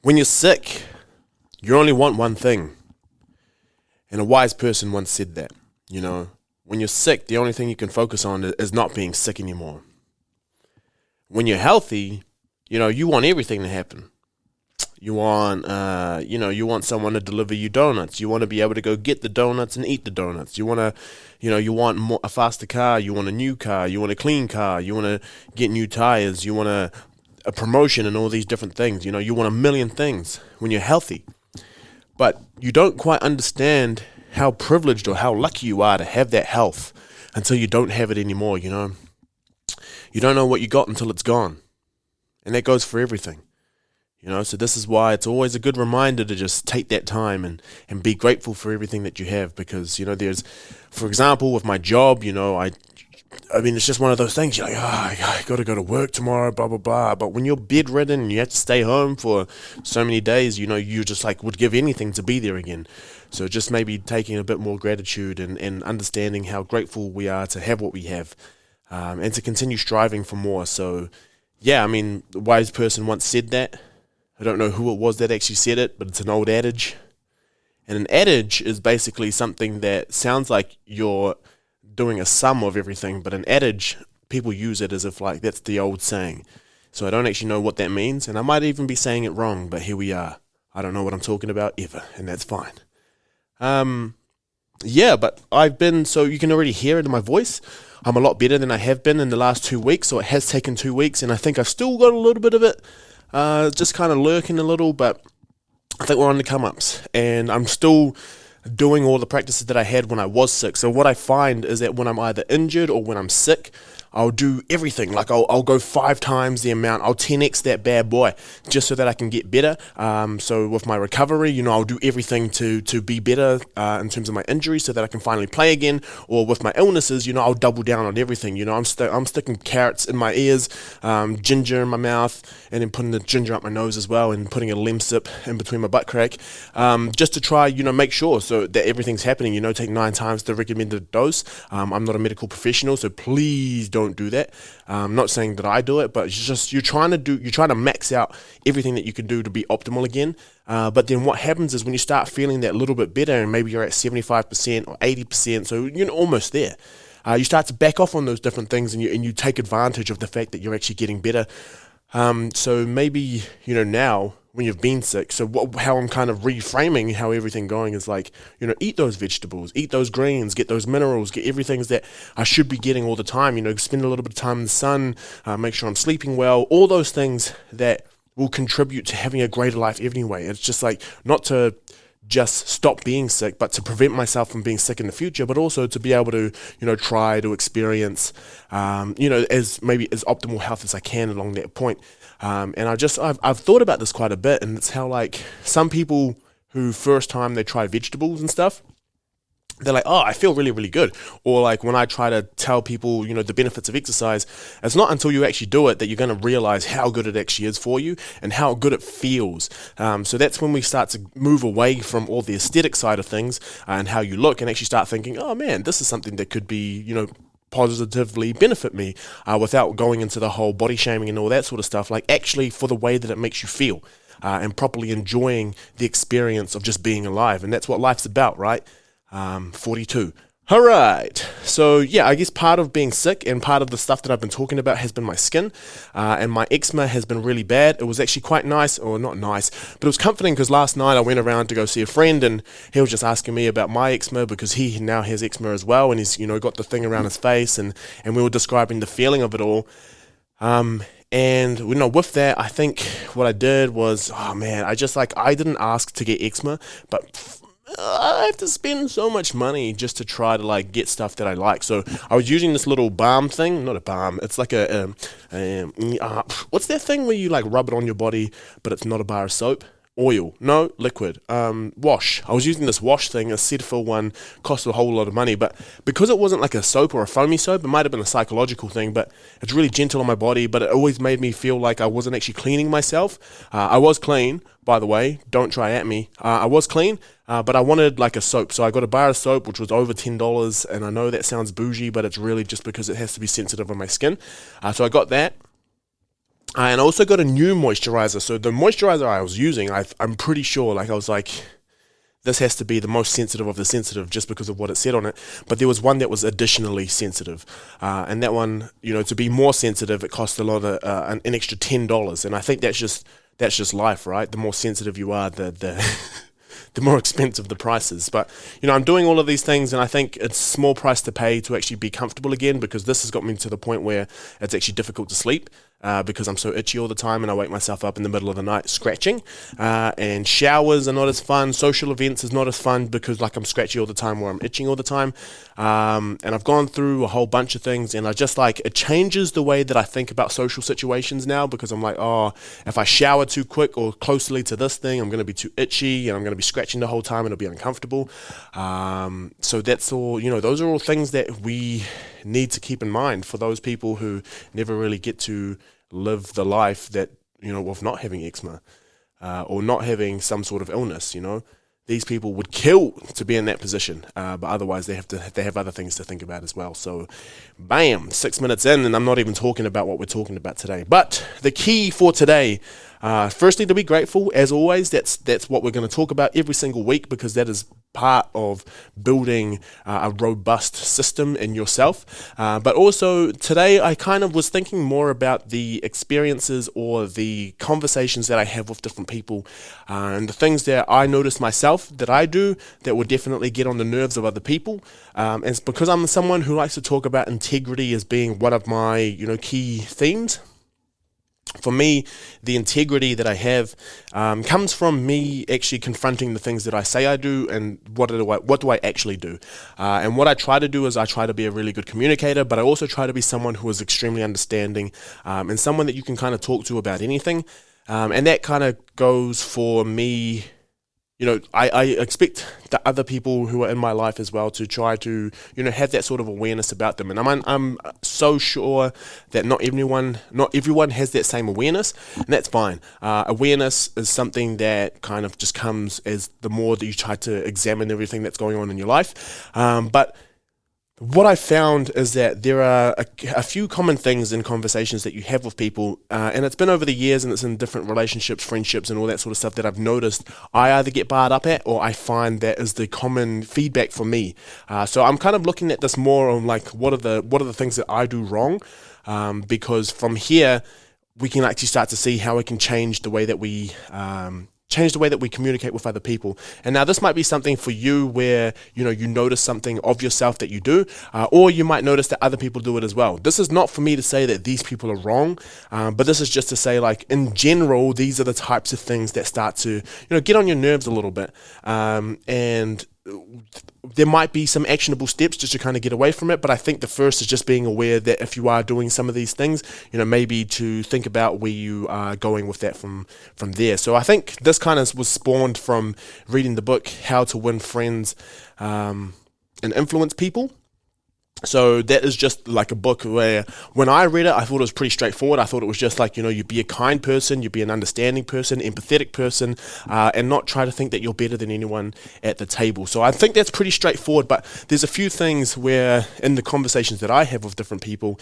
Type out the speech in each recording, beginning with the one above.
When you're sick, you only want one thing. And a wise person once said that, when you're sick, the only thing you can focus on is not being sick anymore. When you're healthy, you want everything to happen. You want, you want someone to deliver you donuts. You want to be able to go get the donuts and eat the donuts. You want to, you want a faster car. You want a new car. You want a clean car. You want to get new tires. You want a promotion and all these different things. You want a million things when you're healthy. But you don't quite understand how privileged or how lucky you are to have that health until you don't have it anymore, You don't know what you got until it's gone. And that goes for everything. So this is why it's always a good reminder to just take that time and be grateful for everything that you have. Because, there's, for example, with my job, I mean, it's just one of those things. You're like, I got to go to work tomorrow, blah, blah, blah. But when you're bedridden and you have to stay home for so many days, you just would give anything to be there again. So just maybe taking a bit more gratitude and understanding how grateful we are to have what we have, and to continue striving for more. So, yeah, I mean, the wise person once said that. I don't know who it was that actually said it, but it's an old adage. And an adage is basically something that sounds like you're doing a sum of everything, but an adage, people use it as if that's the old saying. So I don't actually know what that means, and I might even be saying it wrong, but here we are. I don't know what I'm talking about ever, and that's fine. But I've been, so you can already hear it in my voice, I'm a lot better than I have been in the last 2 weeks, so it has taken 2 weeks, and I think I've still got a little bit of it, just kind of lurking a little, but I think we're on the come-ups, and I'm still doing all the practices that I had when I was sick. So what I find is that when I'm either injured or when I'm sick, I'll do everything. I'll go 5 times the amount. I'll 10x that bad boy just so that I can get better. So with my recovery, I'll do everything to be better in terms of my injury so that I can finally play again. Or with my illnesses, I'll double down on everything. I'm sticking carrots in my ears, ginger in my mouth, and then putting the ginger up my nose as well, and putting a Lemsip in between my butt crack, just to try, make sure so that everything everything's happening, take 9 times the recommended dose. I'm not a medical professional, so please don't do that. I'm not saying that I do it, but it's just you're trying to max out everything that you can do to be optimal again. But then what happens is when you start feeling that little bit better, and maybe you're at 75% or 80%, so you're almost there. You start to back off on those different things, and you take advantage of the fact that you're actually getting better. So maybe, now when you've been sick, so how I'm kind of reframing how everything going is eat those vegetables, eat those greens, get those minerals, get everything that I should be getting all the time, spend a little bit of time in the sun, make sure I'm sleeping well, all those things that will contribute to having a greater life anyway. It's just not to just stop being sick, but to prevent myself from being sick in the future, but also to be able to, try to experience, as optimal health as I can along that point. And I've thought about this quite a bit, and it's how some people who first time they try vegetables and stuff, they're like, oh, I feel really, really good. Or when I try to tell people, the benefits of exercise, it's not until you actually do it that you're going to realize how good it actually is for you and how good it feels. So that's when we start to move away from all the aesthetic side of things and how you look, and actually start thinking, oh man, this is something that could be, positively benefit me, without going into the whole body shaming and all that sort of stuff, actually for the way that it makes you feel, and properly enjoying the experience of just being alive. And that's what life's about, right? 42. All right. So yeah, I guess part of being sick and part of the stuff that I've been talking about has been my skin, and my eczema has been really bad. It was actually quite nice, or not nice, but it was comforting because last night I went around to go see a friend, and he was just asking me about my eczema because he now has eczema as well, and he's got the thing around his face, and we were describing the feeling of it all. And with that, I think what I did was, oh man, I didn't ask to get eczema, but I have to spend so much money just to try to get stuff that I like. So I was using this little balm thing, not a balm. It's like what's that thing where you rub it on your body, but it's not a bar of soap? Oil, no, liquid, wash. I was using this wash thing, a Cetaphil one, cost a whole lot of money, but because it wasn't like a soap or a foamy soap, it might have been a psychological thing, but it's really gentle on my body, but it always made me feel like I wasn't actually cleaning myself. I was clean, by the way, don't try at me. I was clean, but I wanted a soap, so I got a bar of soap, which was over $10, and I know that sounds bougie, but it's really just because it has to be sensitive on my skin. So I got that. And I also got a new moisturizer. So the moisturizer I was using, I'm pretty sure, like I was like, this has to be the most sensitive of the sensitive just because of what it said on it. But there was one that was additionally sensitive. And that one, to be more sensitive, it cost a lot of an extra $10. And I think that's just life, right? The more sensitive you are, the the more expensive the price is. But, I'm doing all of these things, and I think it's a small price to pay to actually be comfortable again, because this has got me to the point where it's actually difficult to sleep. Because I'm so itchy all the time, and I wake myself up in the middle of the night scratching. And showers are not as fun. Social events is not as fun because I'm scratchy all the time or I'm itching all the time. And I've gone through a whole bunch of things, and I just it changes the way that I think about social situations now, because I'm like, oh, if I shower too quick or closely to this thing, I'm going to be too itchy and I'm going to be scratching the whole time and it'll be uncomfortable. So that's all, those are all things that we need to keep in mind for those people who never really get to live the life that, of not having eczema or not having some sort of illness. These people would kill to be in that position, but otherwise they have other things to think about as well. So, bam, 6 minutes in, and I'm not even talking about what we're talking about today. But the key for today, firstly, to be grateful, as always. That's what we're going to talk about every single week, because that is part of building a robust system in yourself. But also today I kind of was thinking more about the experiences or the conversations that I have with different people, and the things that I notice myself that I do that would definitely get on the nerves of other people. And it's because I'm someone who likes to talk about integrity as being one of my key themes. For me, the integrity that I have comes from me actually confronting the things that I say I do, and what do I actually do. And what I try to do is I try to be a really good communicator, but I also try to be someone who is extremely understanding, and someone that you can kind of talk to about anything. And that kind of goes for me. I expect the other people who are in my life as well to try to, have that sort of awareness about them. And I'm so sure that not everyone has that same awareness, and that's fine. Awareness is something that kind of just comes as the more that you try to examine everything that's going on in your life. But what I found is that there are a few common things in conversations that you have with people, and it's been over the years, and it's in different relationships, friendships, and all that sort of stuff that I've noticed I either get barred up at, or I find that is the common feedback for me. So I'm kind of looking at this more on what are the things that I do wrong, because from here we can actually start to see how we can change the way that we communicate with other people. And now this might be something for you where, you notice something of yourself that you do, or you might notice that other people do it as well. This is not for me to say that these people are wrong, but this is just to say, in general, these are the types of things that start to, get on your nerves a little bit. And there might be some actionable steps just to kind of get away from it, but I think the first is just being aware that if you are doing some of these things, maybe to think about where you are going with that from there. So I think this kind of was spawned from reading the book How to Win Friends and Influence People. So that is just like a book where when I read it, I thought it was pretty straightforward. I thought it was just you be a kind person, you be an understanding person, empathetic person, and not try to think that you're better than anyone at the table. So I think that's pretty straightforward, but there's a few things where in the conversations that I have with different people,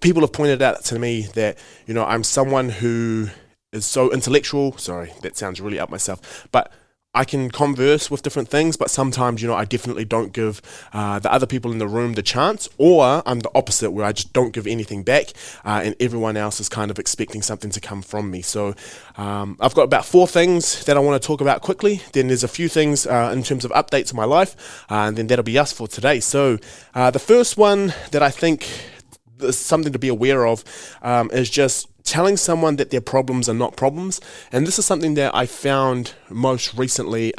people have pointed out to me that, I'm someone who is so intellectual. Sorry, that sounds really up myself, but I can converse with different things, but sometimes, I definitely don't give the other people in the room the chance, or I'm the opposite, where I just don't give anything back, and everyone else is kind of expecting something to come from me. So I've got about 4 things that I want to talk about quickly. Then there's a few things in terms of updates in my life, and then that'll be us for today. So the first one that I think is something to be aware of is just telling someone that their problems are not problems. And this is something that I found most recently,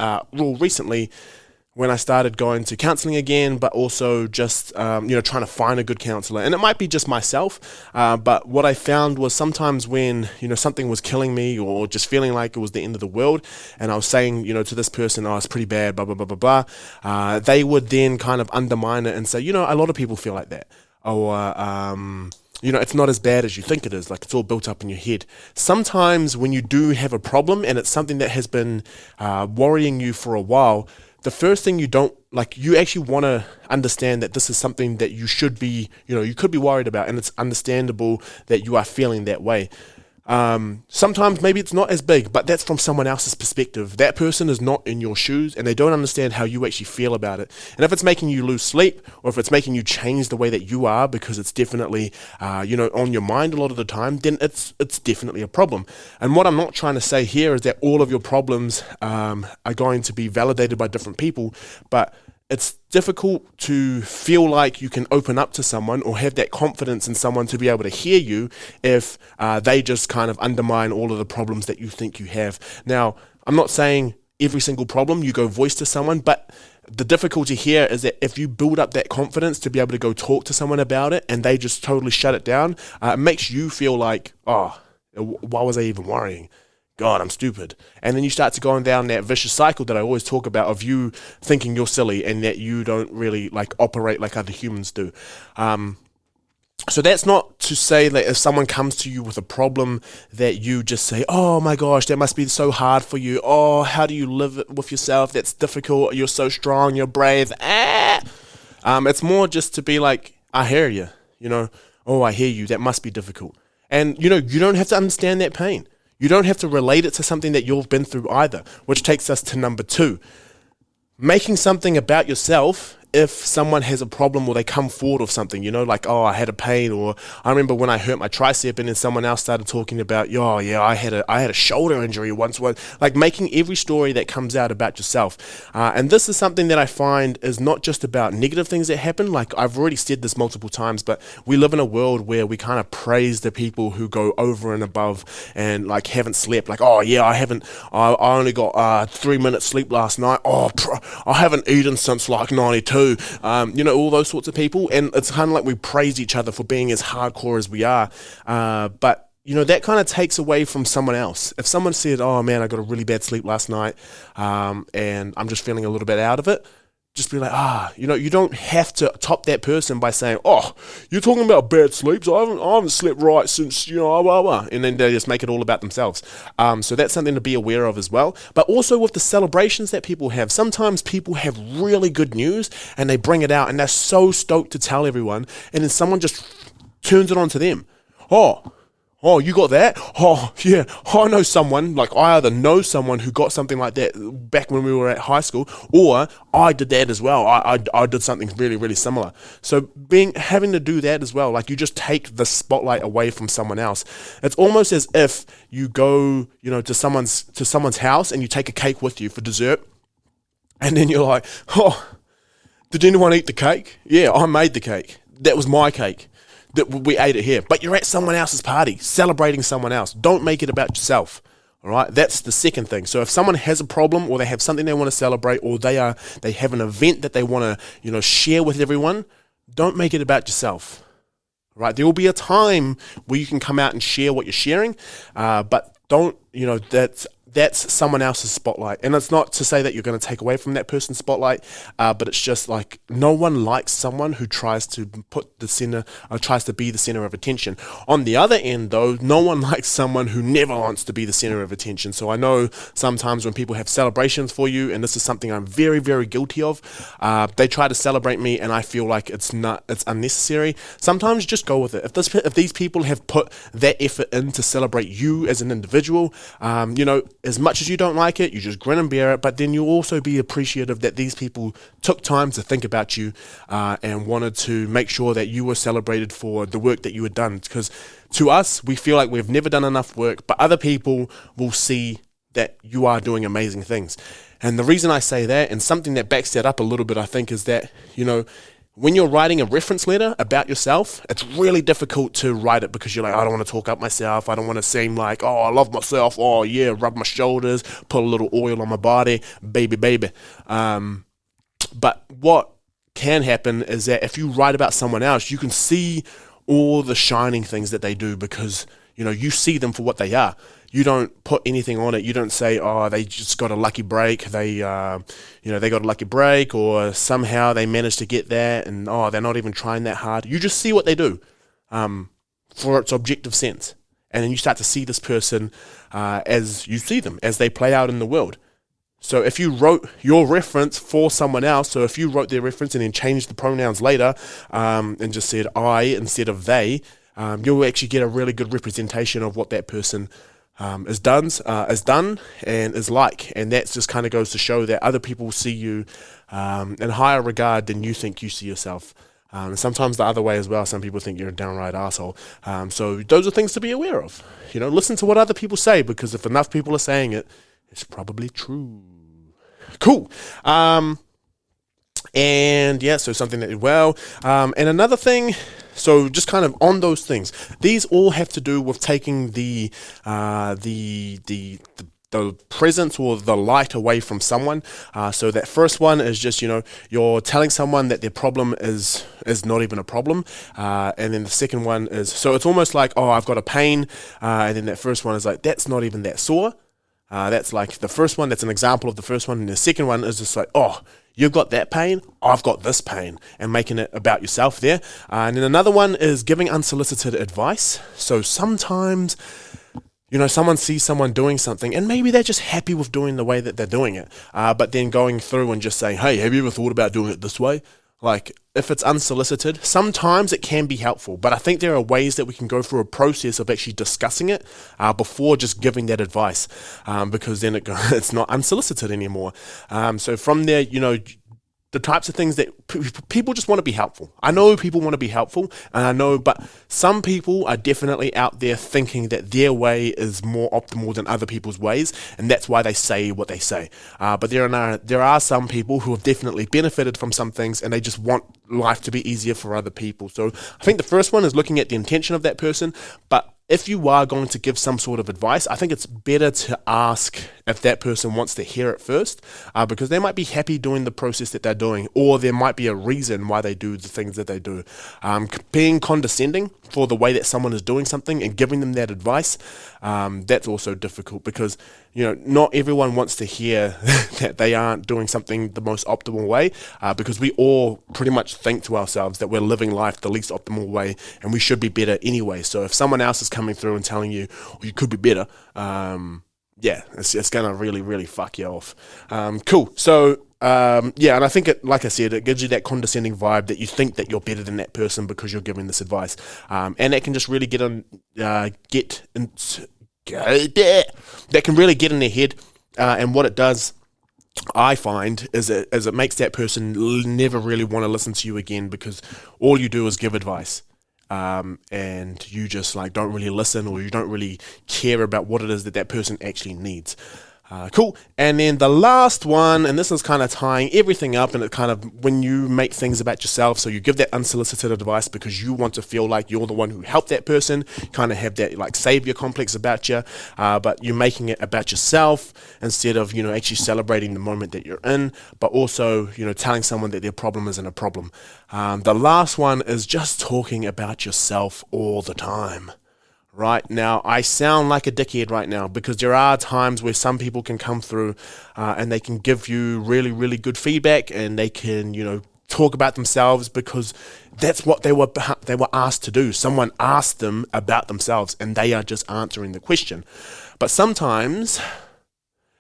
when I started going to counseling again, but also just, trying to find a good counselor. And it might be just myself, but what I found was sometimes when, something was killing me or just feeling like it was the end of the world, and I was saying, to this person, oh, it's pretty bad, blah, blah, blah, blah, blah, they would then kind of undermine it and say, a lot of people feel like that. Or, it's not as bad as you think it is. It's all built up in your head. Sometimes when you do have a problem and it's something that has been worrying you for a while, the first thing you actually want to understand that this is something that you should be, you could be worried about, and it's understandable that you are feeling that way. Sometimes maybe it's not as big, but that's from someone else's perspective. That person is not in your shoes and they don't understand how you actually feel about it. And if it's making you lose sleep, or if it's making you change the way that you are because it's definitely, on your mind a lot of the time, then it's definitely a problem. And what I'm not trying to say here is that all of your problems are going to be validated by different people, but it's difficult to feel like you can open up to someone or have that confidence in someone to be able to hear you if they just kind of undermine all of the problems that you think you have. Now, I'm not saying every single problem you go voice to someone, but the difficulty here is that if you build up that confidence to be able to go talk to someone about it and they just totally shut it down, it makes you feel like, oh, why was I even worrying? God, I'm stupid. And then you start to go down that vicious cycle that I always talk about of you thinking you're silly and that you don't really operate like other humans do. So that's not to say that if someone comes to you with a problem that you just say, oh my gosh, that must be so hard for you. Oh, how do you live with yourself? That's difficult. You're so strong. You're brave. It's more just to be like, I hear you. Oh, I hear you. That must be difficult. And, you don't have to understand that pain. You don't have to relate it to something that you've been through either, which takes us to number 2. Making something about yourself if someone has a problem or they come forward with something, like, oh, I had a pain, or I remember when I hurt my tricep and then someone else started talking about, oh yeah, I had a shoulder injury once, like making every story that comes out about yourself. And this is something that I find is not just about negative things that happen. Like I've already said this multiple times, but we live in a world where we kind of praise the people who go over and above and like haven't slept. Like, oh yeah, I only got 3 minutes sleep last night. Oh, I haven't eaten since like 92. All those sorts of people, and it's kind of like we praise each other for being as hardcore as we are, but that kind of takes away from someone else. If someone said, oh man, I got a really bad sleep last night, and I'm just feeling a little bit out of it, just be like, you don't have to top that person by saying, oh, you're talking about bad sleeps. I haven't slept right since, blah, blah. And then they just make it all about themselves. So that's something to be aware of as well. But also with the celebrations that people have, sometimes people have really good news and they bring it out and they're so stoked to tell everyone. And then someone just turns it on to them. Oh, you got that? Oh, yeah. I know someone, I either know someone who got something like that back when we were at high school, or I did that as well. I did something really, really similar. So having to do that as well, like you just take the spotlight away from someone else. It's almost as if you go, to someone's house and you take a cake with you for dessert, and then you're like, oh, did anyone eat the cake? Yeah, I made the cake. That was my cake. That we ate it here, but you're at someone else's party, celebrating someone else. Don't make it about yourself. All right, that's the second thing. So if someone has a problem, or they have something they want to celebrate, or they have an event that they want to share with everyone, don't make it about yourself. All right, there will be a time where you can come out and share what you're sharing, but don't that's someone else's spotlight. And it's not to say that you're going to take away from that person's spotlight, but it's just like no one likes someone who tries to tries to be the center of attention. On the other end, though, no one likes someone who never wants to be the center of attention. So I know sometimes when people have celebrations for you, and this is something I'm very, very guilty of, they try to celebrate me and I feel like it's unnecessary. Sometimes just go with it. If these people have put that effort in to celebrate you as an individual, as much as you don't like it, you just grin and bear it, but then you'll also be appreciative that these people took time to think about you and wanted to make sure that you were celebrated for the work that you had done. Because to us, we feel like we've never done enough work, but other people will see that you are doing amazing things. And the reason I say that, and something that backs that up a little bit, I think, is that, when you're writing a reference letter about yourself, it's really difficult to write it because you're like, I don't want to talk up myself. I don't want to seem like, oh, I love myself. Oh, yeah, rub my shoulders, put a little oil on my body, baby. But what can happen is that if you write about someone else, you can see all the shining things that they do because, you see them for what they are. You don't put anything on it. You don't say, oh, they just got a lucky break. They got a lucky break, or somehow they managed to get that, and oh, they're not even trying that hard. You just see what they do for its objective sense. And then you start to see this person as you see them, as they play out in the world. So if you wrote your reference for someone else, so if you wrote their reference and then changed the pronouns later and just said I instead of they, you'll actually get a really good representation of what that person is done and is like. And that just kind of goes to show that other people see you in higher regard than you think you see yourself. And sometimes the other way as well. Some people think you're a downright asshole. So those are things to be aware of. Listen to what other people say, because if enough people are saying it, it's probably true. Cool. And yeah, so something that did well. And another thing, so just kind of on those things, these all have to do with taking the presence or the light away from someone. So that first one is just, you're telling someone that their problem is not even a problem. And then the second one is, so it's almost like, oh, I've got a pain. And then that first one is like, that's not even that sore. That's like the first one, that's an example of the first one. And the second one is just like, oh, you've got that pain, I've got this pain, and making it about yourself there. And then another one is giving unsolicited advice. So sometimes, someone sees someone doing something and maybe they're just happy with doing the way that they're doing it. But then going through and just saying, hey, have you ever thought about doing it this way? Like, if it's unsolicited, sometimes it can be helpful, but I think there are ways that we can go through a process of actually discussing it before just giving that advice, because then it's not unsolicited anymore. So from there, the types of things that people just want to be helpful. I know people want to be helpful, but some people are definitely out there thinking that their way is more optimal than other people's ways, and that's why they say what they say. But there are some people who have definitely benefited from some things, and they just want life to be easier for other people. So I think the first one is looking at the intention of that person, but if you are going to give some sort of advice, I think it's better to ask if that person wants to hear it first, because they might be happy doing the process that they're doing, or there might be a reason why they do the things that they do. Being condescending for the way that someone is doing something and giving them that advice, that's also difficult, because not everyone wants to hear that they aren't doing something the most optimal way, because we all pretty much think to ourselves that we're living life the least optimal way and we should be better anyway. So if someone else is coming through and telling you, well, you could be better, it's going to really, really fuck you off. Cool. So, and I think like I said, it gives you that condescending vibe that you think that you're better than that person because you're giving this advice. And that can just really get in their head. And what it does, I find, is it makes that person never really want to listen to you again, because all you do is give advice. And you just don't really listen, or you don't really care about what it is that person actually needs. Cool. And then the last one, and this is kind of tying everything up, and it kind of, when you make things about yourself, so you give that unsolicited advice because you want to feel like you're the one who helped that person, kind of have that savior complex about you, but you're making it about yourself instead of, actually celebrating the moment that you're in, but also, telling someone that their problem isn't a problem. The last one is just talking about yourself all the time. Right now, I sound like a dickhead right now, because there are times where some people can come through and they can give you really, really good feedback, and they can, talk about themselves because that's what they were asked to do. Someone asked them about themselves, and they are just answering the question. But sometimes,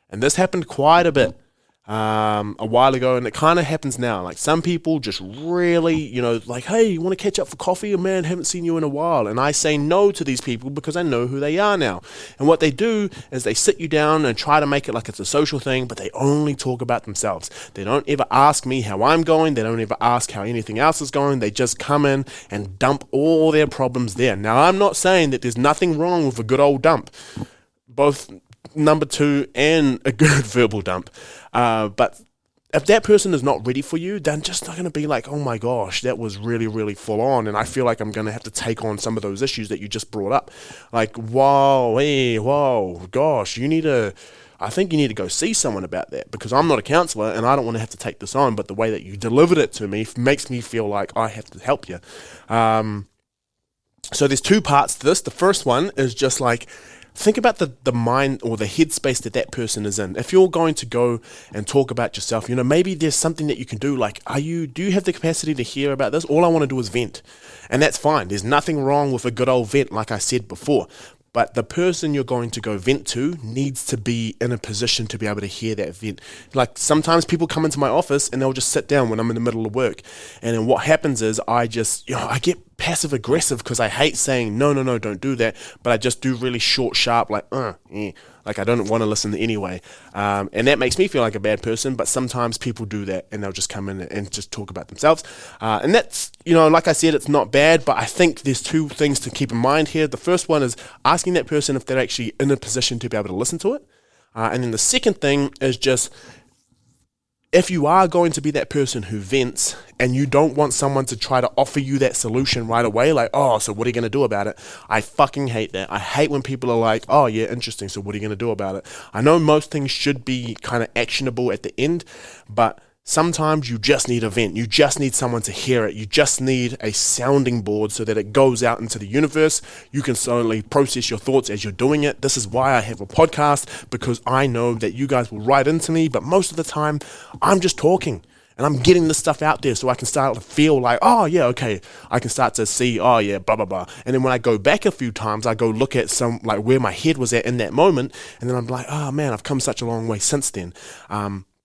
and this happened quite a bit a while ago, and it kind of happens now. Some people just really, hey, you want to catch up for coffee? Oh, man, haven't seen you in a while. And I say no to these people because I know who they are now. And what they do is they sit you down and try to make it like it's a social thing, but they only talk about themselves. They don't ever ask me how I'm going. They don't ever ask how anything else is going. They just come in and dump all their problems there. Now, I'm not saying that there's nothing wrong with a good old dump. Both number two and a good verbal dump. But if that person is not ready for you, then just not going to be like, oh my gosh, that was really, really full on, and I feel like I'm going to have to take on some of those issues that you just brought up. Whoa, gosh, I think you need to go see someone about that, because I'm not a counselor and I don't want to have to take this on, but the way that you delivered it to me makes me feel like I have to help you. So there's two parts to this. The first one is just think about the mind or the headspace that person is in. If you're going to go and talk about yourself, maybe there's something that you can do. Do you have the capacity to hear about this? All I want to do is vent. And that's fine. There's nothing wrong with a good old vent, like I said before. but the person you're going to go vent to needs to be in a position to be able to hear that vent. Like sometimes people come into my office and they'll just sit down when I'm in the middle of work, and then what happens is I get passive aggressive because I hate saying no, don't do that, but I just do really short, sharp, like like I don't want to listen anyway, and that makes me feel like a bad person. But sometimes people do that and they'll just come in and just talk about themselves, and that's, like I said, it's not bad, but I think there's two things to keep in mind here. The first one is asking that person if they're actually in a position to be able to listen to it, and then the second thing is just, if you are going to be that person who vents and you don't want someone to try to offer you that solution right away, like, oh, so what are you going to do about it? I fucking hate that. I hate when people are like, oh yeah, interesting, so what are you going to do about it? I know most things should be kind of actionable at the end, but sometimes you just need a vent. You just need someone to hear it. You just need a sounding board so that it goes out into the universe. You can slowly process your thoughts as you're doing it. This is why I have a podcast, because I know that you guys will write into me, but most of the time I'm just talking and I'm getting this stuff out there so I can start to feel like, oh yeah, okay. I can start to see, oh yeah, blah, blah, blah. And then when I go back a few times, I go look at like where my head was at in that moment. And then I'm like, oh man, I've come such a long way since then.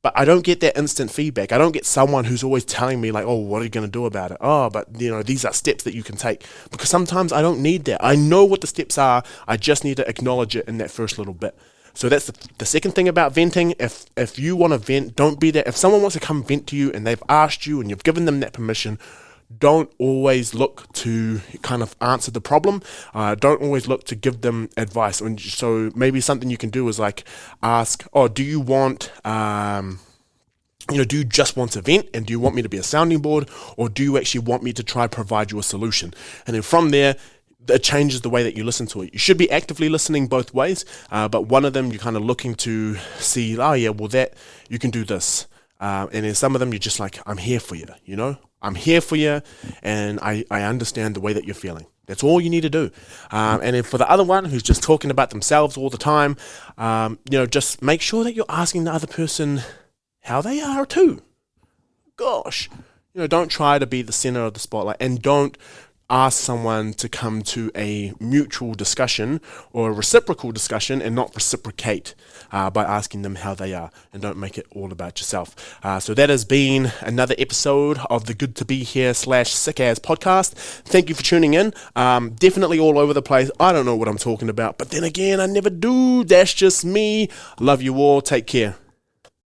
But I don't get that instant feedback. I don't get someone who's always telling me like, oh, what are you going to do about it? Oh, but these are steps that you can take. Because sometimes I don't need that. I know what the steps are. I just need to acknowledge it in that first little bit. So that's the second thing about venting. If you want to vent, don't be that. If someone wants to come vent to you and they've asked you and you've given them that permission, don't always look to kind of answer the problem. Don't always look to give them advice. And so maybe something you can do is like ask, oh, do you want, do you just want to vent, and do you want me to be a sounding board, or do you actually want me to try provide you a solution? And then from there, it changes the way that you listen to it. You should be actively listening both ways, but one of them you're kind of looking to see, oh yeah, well that, you can do this. And then some of them you're just like, I'm here for you, I'm here for you, and I understand the way that you're feeling. That's all you need to do. And then for the other one who's just talking about themselves all the time, just make sure that you're asking the other person how they are too. Gosh, don't try to be the center of the spotlight, and don't ask someone to come to a mutual discussion or a reciprocal discussion and not reciprocate by asking them how they are, and don't make it all about yourself. So that has been another episode of the Good to Be Here / Sick As podcast. Thank you for tuning in. Definitely all over the place. I don't know what I'm talking about, but then again, I never do. That's just me. Love you all. Take care.